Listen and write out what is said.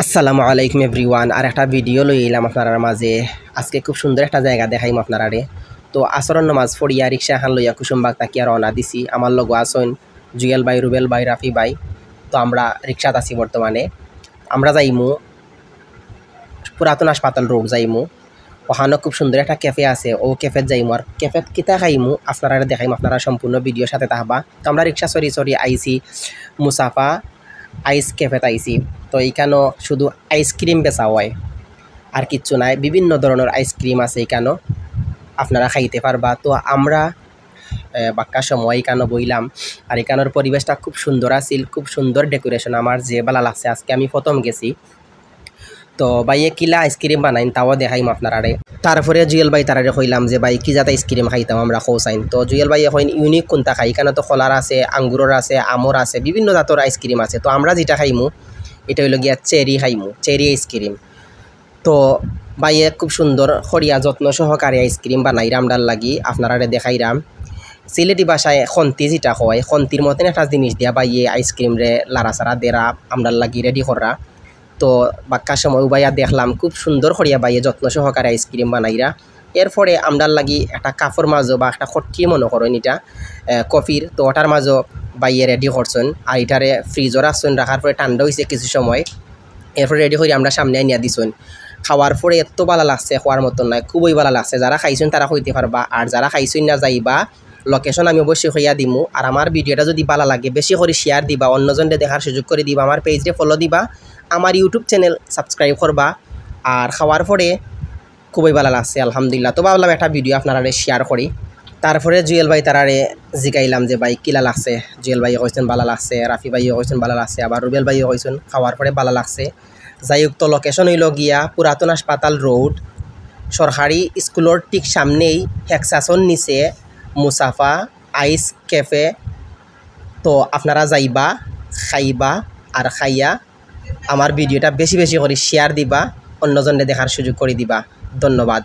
আসসালামু আলাইকুম এভরিওয়ান। আর একটা ভিডিও লই এলাম আপনার মাঝে। আজকে খুব সুন্দর একটা জায়গা দেখাইম আপনারারে। তো আসরের নামাজ পড়িয়া রিক্সা এখন লইয়া কুসুমবাগ তাকিয়া রওনা দিছি। আমার লগ আসইন জুয়েল ভাই, রুবেল ভাই, রাফি ভাই। তো আমরা রিক্সাত আছি বর্তমানে। আমরা যাইমু পুরাতন হাসপাতাল রোড যাইমু। ওখানে খুব সুন্দর একটা ক্যাফে আছে, ও ক্যাফেত যাইমু। আর ক্যাফেত কিতা খাইমু আপনারা দেখাইম, আপনারা সম্পূর্ণ ভিডিওর সাথে থাকবা। তো আমরা রিক্সা সরি আইছি মুসাফা আইস ক্যাফেত আইছি। তো এইখানেও শুধু আইসক্রিম বেচা হয়, আর কিচ্ছু নাই। বিভিন্ন ধরনের আইসক্রিম আছে এখানেও, আপনারা খাইতে পারবা। তো আমরা বাক্কা সময় এখানে বইলাম। আর এখানের পরিবেশটা খুব সুন্দর আছিল, খুব সুন্দর ডেকোরেশন, আমার যে ভালো লাগছে। আজকে আমি প্রথম গেছি। তো ভাইয়ে কিলা আইসক্রিম বানাইন তাও দেখাইম আপনারারে। তারপরে জুয়েল ভাই তারারে কইলাম যে ভাই কি জাত আইসক্রিম খাইতাম আমরা খোসাইন। তো জুয়েল ভাই এখন ইউনিক কোনটা খাই, এখানে তো কলার আছে, আঙ্গুরের আছে, আমর আছে, বিভিন্ন জাতের আইসক্রিম আছে। তো আমরা যেটা খাইমু এটা হইল গিয়া চেরি খাইমু, চেরি আইসক্রিম। তো ভাইয়ে খুব সুন্দর খরিয়া যত্ন সহকারে আইসক্রিম বানাই রামডাল লাগি, আপনারা দেখাইরাম। সিলেটি ভাষায় খন্তি যেটা হয়, খন্তির মতন একটা জিনিস দিয়া ভাইয়ে আইসক্রিম রে লাড়াচাড়া দেরা আমডাল লাগি রেডি করা। তো বাক্কার সময় উবাইয়া দেখলাম খুব সুন্দর করিয়া বাইয়ে যত্ন সহকারে আইসক্রিম বানাইরা। এরপরে আমদার লাগি একটা কাপড় মাঝো বা একটা খট্টি মনে করেন এটা কফির। তো ওটার মাঝো বাইয়ে রেডি করছেন, আর এটারে ফ্রিজও রাখছেন, রাখার পরে ঠান্ডা হয়েছে কিছু সময়। এরপরে রেডি করে আমরা সামনে নিয়ে দিছেন। খাওয়ার পরে এত ভালো লাগছে, খাওয়ার মতন নয়, খুবই ভালো লাগছে। যারা খাইছেন তারা হইতে পারবা, আর যারা খাইছেন না যাইবা। লোকেশন আমি অবশ্যই হইয়া দিমু। আর আমার ভিডিওটা যদি ভালো লাগে বেশি করে শেয়ার দিবা, অন্যজনকে দেখার সুযোগ করে দিবা, আমার পেজে ফলো দিবা, আমার ইউটিউব চ্যানেল সাবস্ক্রাইব করবা। আর খাওয়ার পরে খুবই ভালো লাগছে আলহামদুলিল্লাহ। তো ভাবলাম একটা ভিডিও আপনারা শেয়ার করি। তারপরে জুয়েল ভাই তারারে জিগাইলাম যে ভাই কিলা লাগছে। জুয়েল ভাইও কইছেন ভালো লাগছে, রাফি ভাইও কইছেন ভালো লাগছে, আবার রুবেল ভাইও কইছেন খাওয়ার পরে ভালো লাগছে। যাই হোক, তো লোকেশন হইল গিয়া পুরাতন হাসপাতাল রোড, সরকারি স্কুলের ঠিক সামনেই হেক্সাসন নিচে মুসাফা আইস ক্যাফে। তো আপনারা যাইবা, খাইবা, আর খাইয়া আমার ভিডিওটা বেশি বেশি করে শেয়ার দিবা, অন্যজনকে দেখার সুযোগ করে দিবা। ধন্যবাদ।